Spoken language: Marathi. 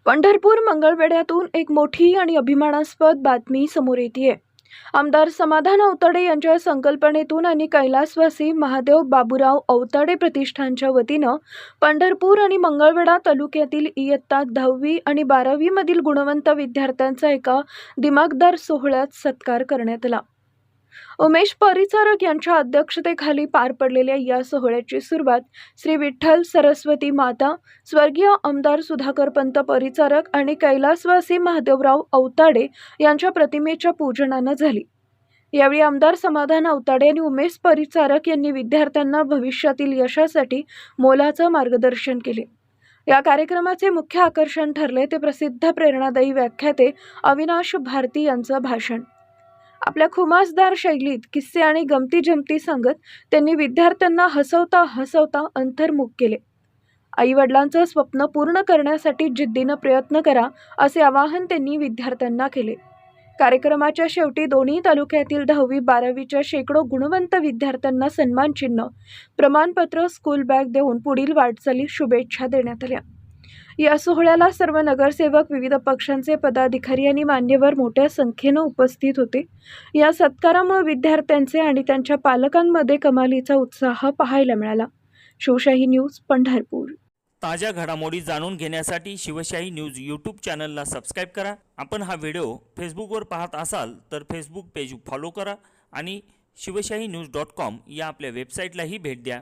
पंढरपूर मंगळवेढ्यातून एक मोठी आणि अभिमानास्पद बातमी समोर येतेय। आमदार समाधान अवताडे यांच्या संकल्पनेतून आणि कैलासवासी महादेव बाबूराव अवताडे प्रतिष्ठानच्या वतीनं पंढरपूर आणि मंगळवेढा तालुक्यातील इयत्ता 10वी आणि 12वी मधील गुणवंत विद्यार्थ्यांचा एका दिमाखदार सोहळ्यात सत्कार करण्यात आला। उमेश परिचारक यांच्या अध्यक्षतेखाली पार पडलेल्या या सोहळ्याची सुरुवात श्री विठ्ठल सरस्वती माता, स्वर्गीय आमदार सुधाकर पंत परिचारक आणि कैलासवासी महादेवराव अवताडे यांच्या प्रतिमेच्या पूजनानं झाली। यावेळी आमदार समाधान अवताडे आणि उमेश परिचारक यांनी विद्यार्थ्यांना भविष्यातील यशासाठी मोलाचं मार्गदर्शन केले। या कार्यक्रमाचे मुख्य आकर्षण ठरले ते प्रसिद्ध प्रेरणादायी व्याख्याते अविनाश भारती यांचं भाषण। आपल्या खुमासदार शैलीत किस्से आणि गमती जमती सांगत त्यांनी विद्यार्थ्यांना हसवता हसवता अंतर्मुख केले। आई वडिलांचं स्वप्न पूर्ण करण्यासाठी जिद्दीनं प्रयत्न करा असे आवाहन त्यांनी विद्यार्थ्यांना केले। कार्यक्रमाच्या शेवटी दोन्ही तालुक्यातील 10वी 12वीच्या शेकडो गुणवंत विद्यार्थ्यांना सन्मानचिन्ह, प्रमाणपत्र, स्कूल बॅग देऊन पुढील वाटचालीस शुभेच्छा देण्यात आल्या। या सोहळ्याला सर्व नगरसेवक, विविध पक्षांचे पदाधिकारी आणि मान्यवर मोठ्या संख्येने उपस्थित होते। या सत्कारामुळे विद्यार्थ्यांचे आणि त्यांच्या पालकांमध्ये कमालीचा उत्साह पाहायला मिळाला। शिवशाही न्यूज पंढरपूर। ताज्या घडामोडी जाणून घेण्यासाठी शिवशाही न्यूज यूट्यूब चॅनलला सबस्क्राइब करा। आपण हा व्हिडिओ फेसबुकवर पाहत असाल तर फेसबुक पेज फॉलो करा आणि शिवशाही न्यूज.com या आपल्या वेबसाईटलाही भेट द्या।